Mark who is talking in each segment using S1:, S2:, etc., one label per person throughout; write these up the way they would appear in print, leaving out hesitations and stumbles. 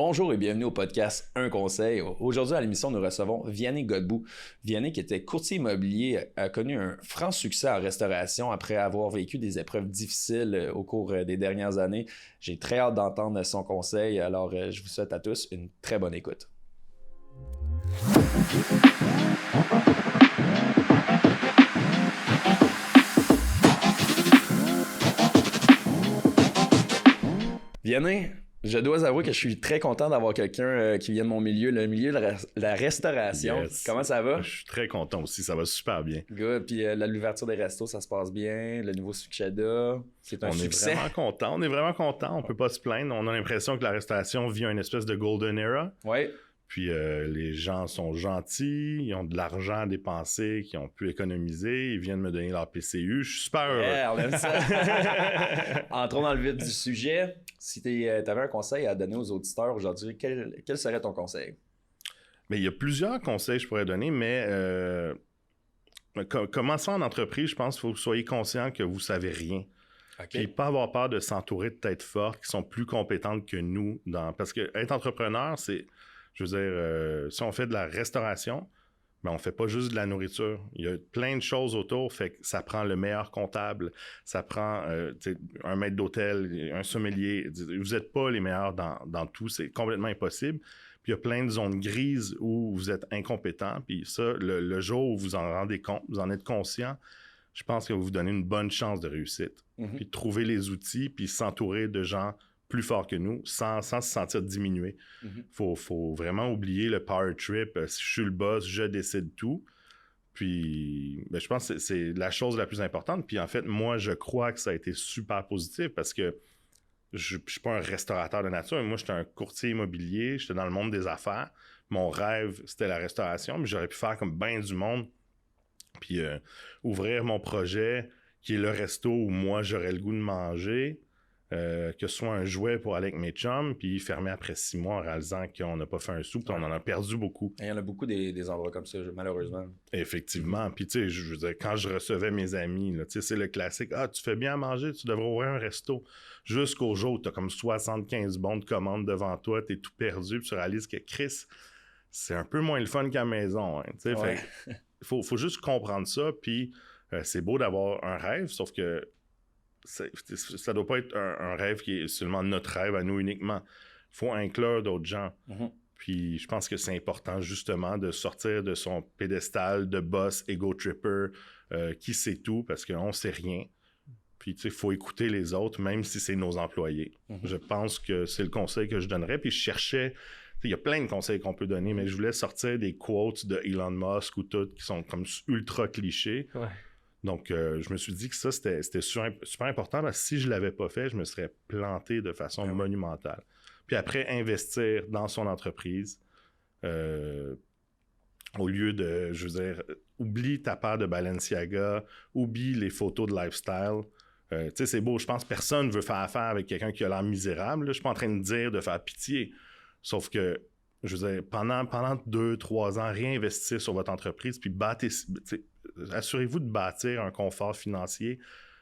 S1: Bonjour et bienvenue au podcast Un Conseil. Aujourd'hui à l'émission, nous recevons Vianney Godbout. Vianney, qui était courtier immobilier, a connu un franc succès en restauration après avoir vécu des épreuves difficiles au cours des dernières années. J'ai très hâte d'entendre son conseil, alors je vous souhaite à tous une très bonne écoute. Vianney, je dois avouer que je suis très content d'avoir quelqu'un qui vient de mon milieu, le milieu de la restauration.
S2: Yes.
S1: Comment ça va?
S2: Je suis très content aussi, ça va super bien.
S1: Good. Puis l'ouverture des restos, ça se passe bien. Le nouveau Succeda, c'est un succès.
S2: On est vraiment content, on peut pas se plaindre. On a l'impression que la restauration vit une espèce de golden era.
S1: Oui.
S2: Puis les gens sont gentils, ils ont de l'argent à dépenser, qu'ils ont pu économiser, ils viennent me donner leur PCU. Je suis super heureux.
S1: Yeah, on aime ça. Entrons dans le vif du sujet. Si tu avais un conseil à donner aux auditeurs aujourd'hui, quel serait ton conseil?
S2: Mais il y a plusieurs conseils que je pourrais donner, mais commençant en entreprise, je pense qu'il faut que vous soyez conscient que vous savez rien.
S1: Okay.
S2: Puis pas avoir peur de s'entourer de têtes fortes qui sont plus compétentes que nous. Parce que être entrepreneur, c'est... Je veux dire, si on fait de la restauration, ben on fait pas juste de la nourriture. Il y a plein de choses autour, fait que ça prend le meilleur comptable, ça prend un maître d'hôtel, un sommelier. Vous n'êtes pas les meilleurs dans tout, c'est complètement impossible. Puis il y a plein de zones grises où vous êtes incompétent. Puis ça, le jour où vous en rendez compte, vous en êtes conscient, je pense que vous donnez une bonne chance de réussite.
S1: Mm-hmm.
S2: Puis trouver les outils, puis s'entourer de gens plus forts que nous, sans se sentir diminué.
S1: Mm-hmm.
S2: Faut vraiment oublier le power trip. Si je suis le boss, je décide tout. Puis, je pense que c'est la chose la plus importante. Puis en fait, moi, je crois que ça a été super positif parce que je ne suis pas un restaurateur de nature. Moi, j'étais un courtier immobilier. J'étais dans le monde des affaires. Mon rêve, c'était la restauration. Mais j'aurais pu faire comme bien du monde. Puis ouvrir mon projet, qui est le resto où moi, j'aurais le goût de manger. Que ce soit un jouet pour aller avec mes chums, puis fermer après 6 mois en réalisant qu'on n'a pas fait un sou, puis on en a perdu beaucoup.
S1: Il y en a beaucoup des endroits comme ça, malheureusement.
S2: Effectivement. Puis tu sais, je veux dire, quand je recevais mes amis, tu sais, c'est le classique. Ah, tu fais bien à manger, tu devrais ouvrir un resto. Jusqu'au jour où tu as comme 75 bons de commandes devant toi, tu es tout perdu, puis tu réalises que Chris, c'est un peu moins le fun qu'à la maison. Hein,
S1: ouais.
S2: Faut juste comprendre ça, puis c'est beau d'avoir un rêve, sauf que ça doit pas être un rêve qui est seulement notre rêve à nous uniquement. Il faut inclure d'autres gens.
S1: Mm-hmm.
S2: Puis je pense que c'est important justement de sortir de son pédestal de boss, ego tripper, qui sait tout parce qu'on sait rien. Puis tu sais, il faut écouter les autres, même si c'est nos employés. Mm-hmm. Je pense que c'est le conseil que je donnerais. Puis je cherchais... Il y a plein de conseils qu'on peut donner, mais je voulais sortir des quotes de Elon Musk ou tout qui sont comme ultra clichés.
S1: Ouais.
S2: Donc, je me suis dit que ça, c'était super important parce que si je ne l'avais pas fait, je me serais planté de façon monumentale. Puis après, investir dans son entreprise, au lieu de, je veux dire, oublie ta paire de Balenciaga, oublie les photos de lifestyle. Tu sais, c'est beau, je pense que personne ne veut faire affaire avec quelqu'un qui a l'air misérable. Là. Je ne suis pas en train de dire de faire pitié. Sauf que, je veux dire, pendant 2-3 ans, réinvestissez sur votre entreprise, puis assurez-vous de bâtir un confort financier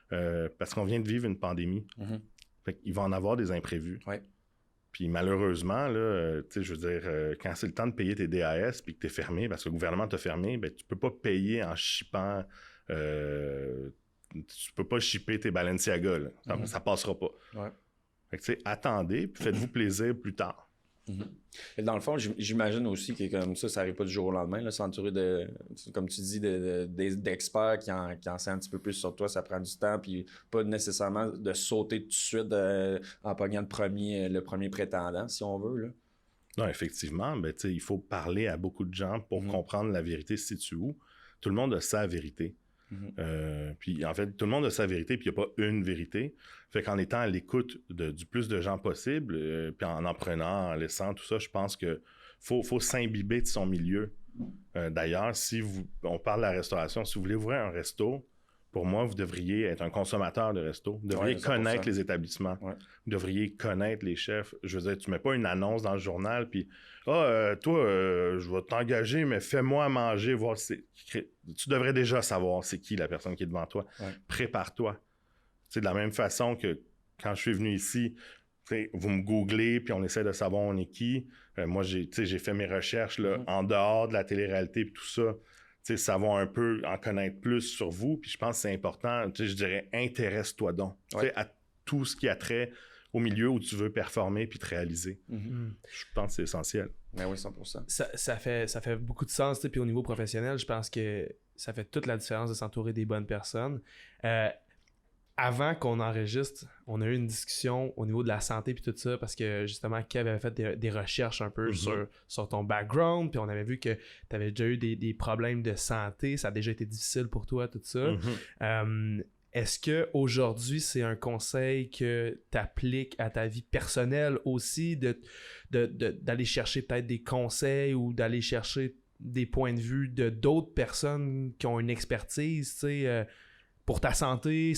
S2: parce qu'on vient de vivre une pandémie.
S1: Mm-hmm.
S2: Fait qu'il va en avoir des imprévus.
S1: Ouais.
S2: Puis malheureusement, là, je veux dire, quand c'est le temps de payer tes DAS puis que tu es fermé, parce que le gouvernement t'a fermé, ben, tu peux pas payer en shippant. Tu peux pas shipper tes Balenciaga. Là. Ça passera pas.
S1: Ouais.
S2: Fait que, attendez, puis faites-vous plaisir plus tard.
S1: Mm-hmm. Et dans le fond, j'imagine aussi que comme ça n'arrive pas du jour au lendemain. Là, s'entourer de, comme tu dis, d'experts qui en savent un petit peu plus sur toi, ça prend du temps, puis pas nécessairement de sauter tout de suite en pognant le premier prétendant, si on veut. Là.
S2: Non, effectivement, ben, il faut parler à beaucoup de gens pour comprendre la vérité se situe où. Tout le monde a sa vérité. Puis en fait, tout le monde a sa vérité, puis il n'y a pas une vérité. Fait qu'en étant à l'écoute du plus de gens possible, puis en prenant, en laissant tout ça, je pense que faut s'imbiber de son milieu. D'ailleurs, on parle de la restauration, si vous voulez ouvrir un resto, pour moi, vous devriez être un consommateur de resto. Vous devriez connaître les établissements. Ouais. Vous devriez connaître les chefs. Je veux dire, tu mets pas une annonce dans le journal, puis toi, je vais t'engager, mais fais-moi à manger, voir si tu devrais déjà savoir c'est qui la personne qui est devant toi. Ouais. Prépare-toi. C'est de la même façon que quand je suis venu ici, vous me googlez, puis on essaie de savoir on est qui. Moi, j'ai fait mes recherches là, en dehors de la télé-réalité et tout ça. Savoir un peu, en connaître plus sur vous. Puis je pense que c'est important, je dirais, intéresse-toi donc à tout ce qui a trait au milieu où tu veux performer puis te réaliser. Je pense que c'est essentiel.
S1: Mais oui, 100%.
S3: Ça fait beaucoup de sens. Puis au niveau professionnel, je pense que ça fait toute la différence de s'entourer des bonnes personnes. Avant qu'on enregistre, on a eu une discussion au niveau de la santé puis tout ça, parce que justement, Kev avait fait des recherches un peu sur ton background, puis on avait vu que tu avais déjà eu des problèmes de santé, ça a déjà été difficile pour toi, tout ça. Est-ce qu'aujourd'hui, c'est un conseil que tu appliques à ta vie personnelle aussi, d'aller chercher peut-être des conseils ou d'aller chercher des points de vue de d'autres personnes qui ont une expertise, tu sais, pour ta santé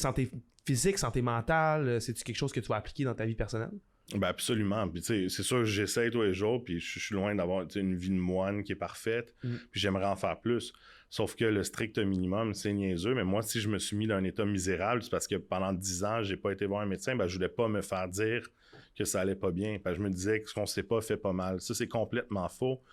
S3: physique, santé mentale? C'est-tu quelque chose que tu vas appliquer dans ta vie personnelle?
S2: Ben absolument. Puis c'est sûr que j'essaie tous les jours, puis je suis loin d'avoir une vie de moine qui est parfaite, puis j'aimerais en faire plus. Sauf que le strict minimum, c'est niaiseux. Mais moi, si je me suis mis dans un état misérable, c'est parce que pendant 10 ans, j'ai pas été voir un médecin, ben je voulais pas me faire dire que ça allait pas bien. Je me disais que ce qu'on sait pas fait pas mal. Ça, c'est complètement faux.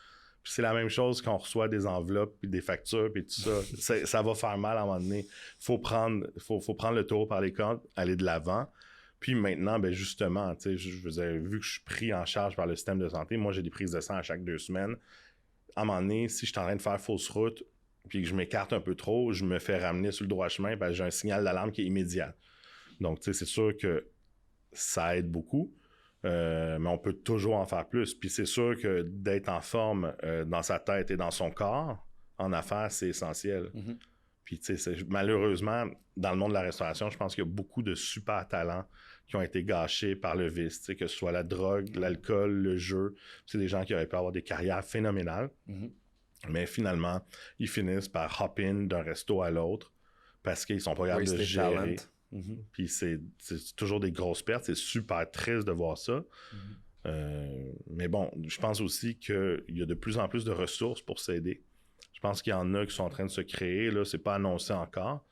S2: Puis c'est la même chose quand on reçoit des enveloppes, puis des factures, puis tout ça. Ça va faire mal à un moment donné. Faut prendre le taureau par les cornes, aller de l'avant. Puis maintenant, ben justement, vous avez vu que je suis pris en charge par le système de santé. Moi, j'ai des prises de sang à chaque 2 semaines. À un moment donné, si je suis en train de faire fausse route, puis que je m'écarte un peu trop, je me fais ramener sur le droit chemin, j'ai un signal d'alarme qui est immédiat. Donc, c'est sûr que ça aide beaucoup. Mais on peut toujours en faire plus. Puis c'est sûr que d'être en forme dans sa tête et dans son corps, en affaires, c'est essentiel. Puis malheureusement, dans le monde de la restauration, je pense qu'il y a beaucoup de super talents qui ont été gâchés par le vice, que ce soit la drogue, l'alcool, le jeu. C'est des gens qui auraient pu avoir des carrières phénoménales. Mais finalement, ils finissent par hop-in d'un resto à l'autre parce qu'ils sont pas capables de gérer. Puis c'est toujours des grosses pertes. C'est super triste de voir ça. Mais bon, je pense aussi qu'il y a de plus en plus de ressources pour s'aider. Je pense qu'il y en a qui sont en train de se créer. Là, c'est pas annoncé encore.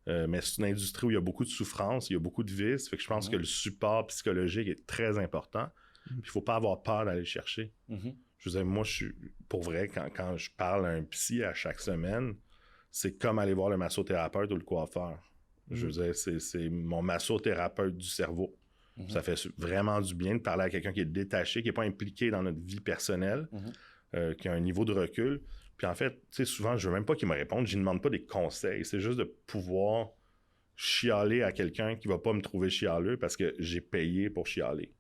S2: Mais c'est une industrie où il y a beaucoup de souffrance, il y a beaucoup de vices. Fait que je pense que le support psychologique est très important. Puis il faut pas avoir peur d'aller le chercher. Je veux dire, moi, je suis pour vrai, quand je parle à un psy à chaque semaine, c'est comme aller voir le massothérapeute ou le coiffeur. Je veux dire, c'est mon massothérapeute du cerveau. Ça fait vraiment du bien de parler à quelqu'un qui est détaché, qui n'est pas impliqué dans notre vie personnelle, qui a un niveau de recul. Puis en fait, tu sais, souvent, je veux même pas qu'il me réponde, je ne demande pas des conseils. C'est juste de pouvoir chialer à quelqu'un qui va pas me trouver chialeux parce que j'ai payé pour chialer.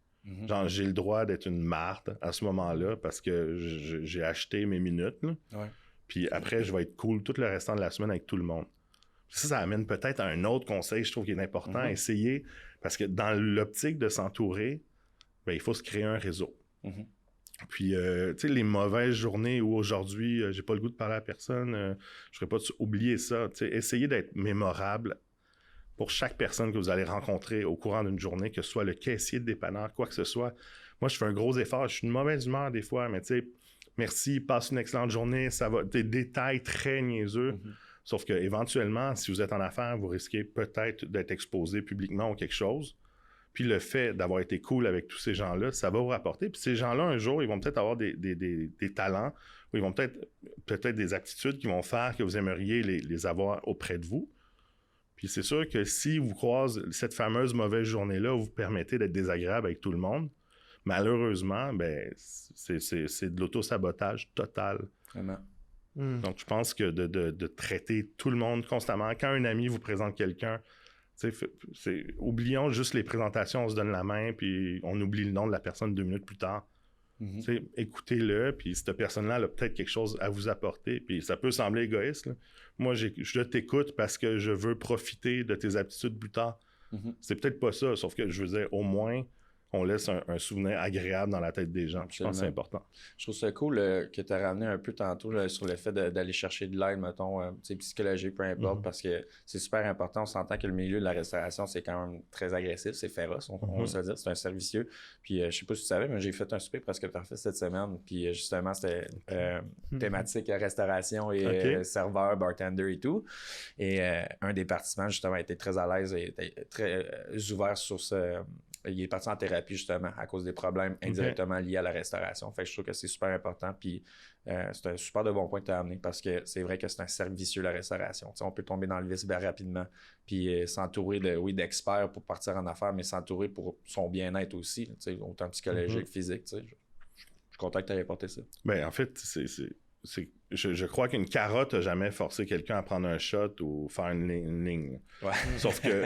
S2: Genre, j'ai le droit d'être une marde à ce moment-là parce que j'ai acheté mes minutes. Puis après, je vais être cool tout le restant de la semaine avec tout le monde. Ça amène peut-être à un autre conseil, je trouve, qui est important. Essayer, parce que dans l'optique de s'entourer, ben, il faut se créer un réseau. Puis, tu sais, les mauvaises journées où aujourd'hui, j'ai pas le goût de parler à personne, je ferais pas oublier ça. Tu sais, essayez d'être mémorable pour chaque personne que vous allez rencontrer au courant d'une journée, que ce soit le caissier de dépanneur, quoi que ce soit. Moi, je fais un gros effort. Je suis une mauvaise humeur des fois, mais tu sais, merci, passe une excellente journée. Ça va, des détails très niaiseux. Sauf que éventuellement, si vous êtes en affaires, vous risquez peut-être d'être exposé publiquement ou quelque chose. Puis le fait d'avoir été cool avec tous ces gens-là, ça va vous rapporter. Puis ces gens-là, un jour, ils vont peut-être avoir des talents ou ils vont peut-être des aptitudes qui vont faire que vous aimeriez les avoir auprès de vous. Puis c'est sûr que si vous croisez cette fameuse mauvaise journée-là, vous permettez d'être désagréable avec tout le monde, malheureusement, ben c'est de l'auto-sabotage total.
S1: Vraiment.
S2: Donc, je pense que de traiter tout le monde constamment, quand un ami vous présente quelqu'un, oublions juste les présentations, on se donne la main, puis on oublie le nom de la personne 2 minutes plus tard. Écoutez-le, puis cette personne-là elle a peut-être quelque chose à vous apporter, puis ça peut sembler égoïste. Là. Moi, je t'écoute parce que je veux profiter de tes aptitudes plus tard. C'est peut-être pas ça, sauf que je veux dire, au moins, on laisse un souvenir agréable dans la tête des gens. Je pense que c'est important.
S1: Je trouve ça cool que tu as ramené un peu tantôt là, sur le fait d'aller chercher de l'aide, mettons, psychologique, peu importe, parce que c'est super important. On s'entend que le milieu de la restauration, c'est quand même très agressif, c'est féroce, on va se le dire, c'est un service vicieux. Puis je sais pas si tu savais, mais j'ai fait un souper presque parfait cette semaine. Puis justement, c'était thématique restauration et serveur, bartender et tout. Et un des participants, justement, était très à l'aise et était très ouvert sur il est parti en thérapie justement à cause des problèmes indirectement liés à la restauration. Fait que je trouve que c'est super important. Puis c'est un super de bon point que tu as amené parce que c'est vrai que c'est un cercle vicieux la restauration. T'sais, on peut tomber dans le vice bien rapidement. Puis s'entourer d'experts pour partir en affaires, mais s'entourer pour son bien-être aussi, autant psychologique, physique. Je suis content que tu aies apporté ça.
S2: Ben, en fait, je crois qu'une carotte n'a jamais forcé quelqu'un à prendre un shot ou faire une ligne.
S1: Ouais.
S2: Sauf que,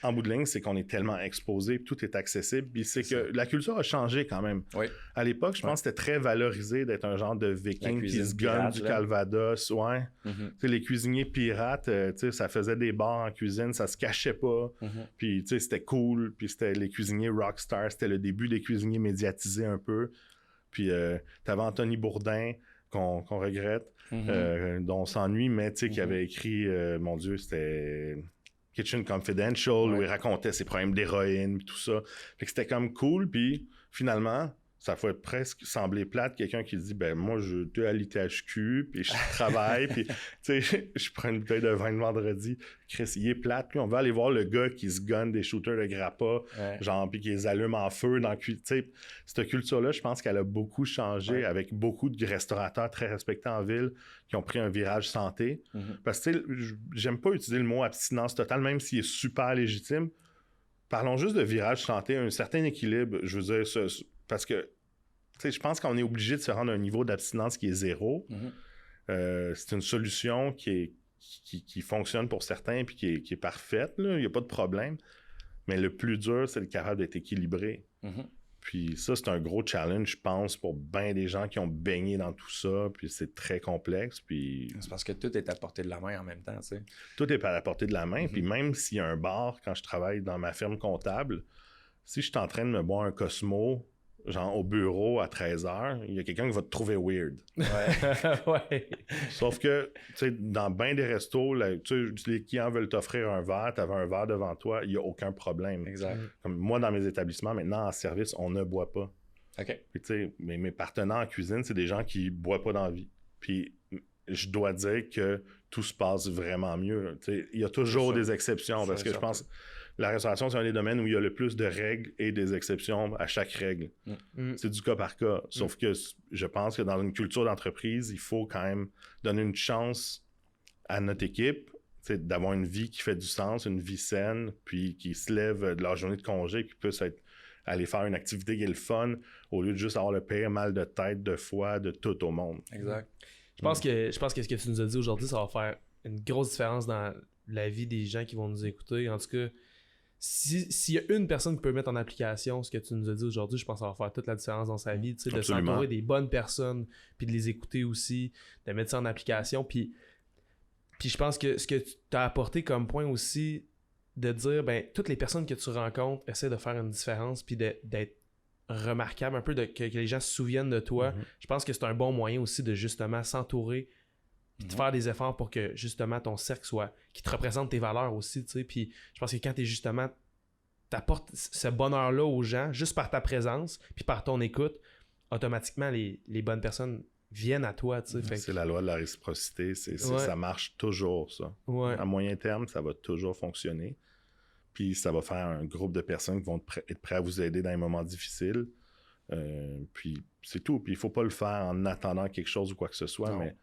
S2: en bout de ligne, c'est qu'on est tellement exposé, tout est accessible. Puis c'est que la culture a changé quand même.
S1: Oui.
S2: À l'époque, je pense que c'était très valorisé d'être un genre de viking qui se gonne du Calvados. Ouais. Les cuisiniers pirates, ça faisait des bars en cuisine, ça se cachait pas. Puis c'était cool. Puis c'était les cuisiniers rockstar. C'était le début des cuisiniers médiatisés un peu. Puis t'avais Anthony Bourdain, qu'on regrette, dont on s'ennuie, mais qui avait écrit, mon Dieu, c'était Kitchen Confidential, où il racontait ses problèmes d'héroïne, puis tout ça. Fait que c'était comme cool, puis finalement, ça fait presque sembler plate, quelqu'un qui dit, ben moi, je suis à l'ITHQ, puis je travaille, puis je prends une bouteille de vin le vendredi. Chris, il est plate, puis on va aller voir le gars qui se gonne des shooters de grappa, genre, puis qui les allume en feu dans le cul. Cette culture-là, je pense qu'elle a beaucoup changé avec beaucoup de restaurateurs très respectés en ville qui ont pris un virage santé. Parce que, j'aime pas utiliser le mot abstinence totale, même s'il est super légitime. Parlons juste de virage santé, un certain équilibre, je veux dire, parce que, je pense qu'on est obligé de se rendre à un niveau d'abstinence qui est zéro. C'est une solution qui fonctionne pour certains puis qui est parfaite. Il n'y a pas de problème. Mais le plus dur, c'est d'être capable d'être équilibré. Puis ça, c'est un gros challenge, je pense, pour bien des gens qui ont baigné dans tout ça. Puis c'est très complexe. Puis
S1: c'est parce que tout est à portée de la main en même temps. T'sais.
S2: Tout est à la portée de la main. Puis même s'il y a un bar, quand je travaille dans ma firme comptable, si je suis en train de me boire un Cosmo, genre au bureau à 13h, il y a quelqu'un qui va te trouver weird.
S3: Ouais.
S2: Sauf que, dans bien des restos, les clients veulent t'offrir un verre, tu avais un verre devant toi, il n'y a aucun problème.
S1: Exact.
S2: Comme moi, dans mes établissements, maintenant, en service, on ne boit pas.
S1: OK.
S2: Puis, mes partenaires en cuisine, c'est des gens qui ne boivent pas dans la vie. Puis, je dois dire que tout se passe vraiment mieux. Il y a toujours des exceptions, parce que je pense... La restauration, c'est un des domaines où il y a le plus de règles et des exceptions à chaque règle. C'est du cas par cas. Sauf que je pense que dans une culture d'entreprise, il faut quand même donner une chance à notre équipe d'avoir une vie qui fait du sens, une vie saine, puis qui se lève de leur journée de congé, puis puisse aller faire une activité qui est le fun, au lieu de juste avoir le pire mal de tête, de foie, de tout au monde.
S1: Exact.
S3: Je pense que ce que tu nous as dit aujourd'hui, ça va faire une grosse différence dans la vie des gens qui vont nous écouter. En tout cas, s'il y a une personne qui peut mettre en application ce que tu nous as dit aujourd'hui, je pense que ça va faire toute la différence dans sa vie, de s'entourer des bonnes personnes, puis de les écouter aussi, de mettre ça en application. Puis je pense que ce que tu as apporté comme point aussi, de dire, ben toutes les personnes que tu rencontres essaient de faire une différence, puis d'être remarquable un peu, que les gens se souviennent de toi. Je pense que c'est un bon moyen aussi de justement s'entourer, puis de faire des efforts pour que justement ton cercle soit, qui te représente tes valeurs aussi, tu sais. Puis je pense que quand t'apportes ce bonheur-là aux gens, juste par ta présence, puis par ton écoute, automatiquement les bonnes personnes viennent à toi, tu sais.
S2: C'est la loi de la réciprocité, ça marche toujours, ça.
S3: Ouais.
S2: À moyen terme, ça va toujours fonctionner. Puis ça va faire un groupe de personnes qui vont être prêts à vous aider dans les moments difficiles. Puis c'est tout. Puis il faut pas le faire en attendant quelque chose ou quoi que ce soit, mais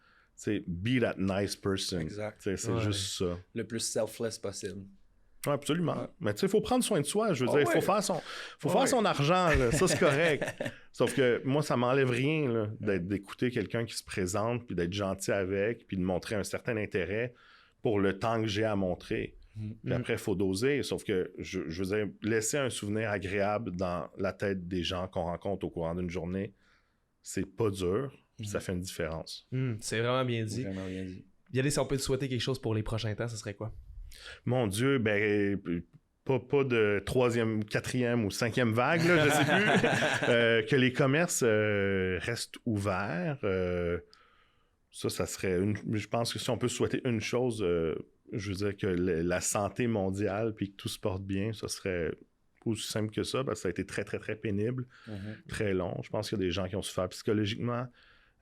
S2: be that nice person.
S1: Exact.
S2: C'est juste ça.
S1: Le plus selfless possible.
S2: Oui, absolument. Ouais. Mais il faut prendre soin de soi. Je veux dire, il faut faire son argent. Là. Ça, c'est correct. Sauf que moi, ça m'enlève rien là, d'écouter quelqu'un qui se présente, puis d'être gentil avec, puis de montrer un certain intérêt pour le temps que j'ai à montrer. Puis après, il faut doser. Sauf que, je veux dire, laisser un souvenir agréable dans la tête des gens qu'on rencontre au courant d'une journée, c'est pas dur. Ça fait une différence.
S3: C'est vraiment bien dit.
S1: Vraiment bien dit.
S3: Yannis, si on peut te souhaiter quelque chose pour les prochains temps, ce serait quoi?
S2: Mon Dieu, ben pas de 3e, 4e ou 5e vague, là, je sais plus. Que les commerces restent ouverts. Ça serait je pense que si on peut souhaiter une chose, je veux dire que la santé mondiale puis que tout se porte bien, ça serait aussi simple que ça, parce que ça a été très, très, très pénible, très long. Je pense qu'il y a des gens qui ont souffert psychologiquement.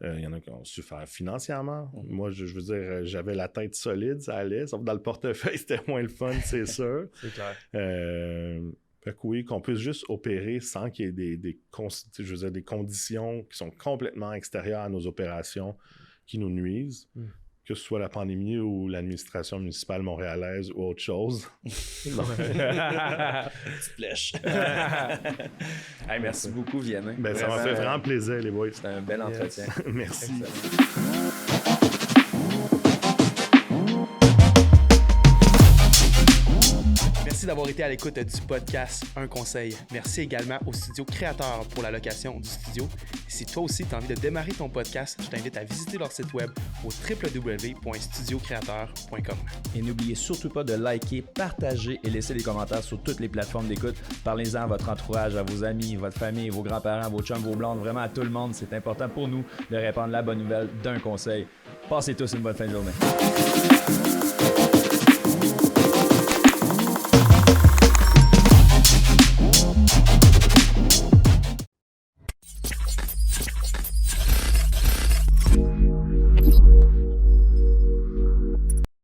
S2: Il y en a qui ont souffert financièrement. Moi, je veux dire, j'avais la tête solide, ça allait. Sauf que dans le portefeuille, c'était moins le fun, c'est sûr.
S3: C'est clair.
S2: Fait que oui, qu'on puisse juste opérer sans qu'il y ait des conditions qui sont complètement extérieures à nos opérations qui nous nuisent, que ce soit la pandémie ou l'administration municipale montréalaise ou autre chose.
S1: Petite flèche. Hey, merci beaucoup, Vianney.
S2: Ben, ça m'a fait vraiment plaisir, les boys.
S1: C'était un bel entretien.
S2: Merci.
S3: Merci d'avoir été à l'écoute du podcast Un Conseil. Merci également au Studio Créateur pour la location du studio. Si toi aussi tu as envie de démarrer ton podcast, je t'invite à visiter leur site web au www.studiocreateur.com.
S4: Et n'oubliez surtout pas de liker, partager et laisser des commentaires sur toutes les plateformes d'écoute. Parlez-en à votre entourage, à vos amis, votre famille, vos grands-parents, vos chums, vos blondes, vraiment à tout le monde. C'est important pour nous de répandre la bonne nouvelle d'Un Conseil. Passez tous une bonne fin de journée.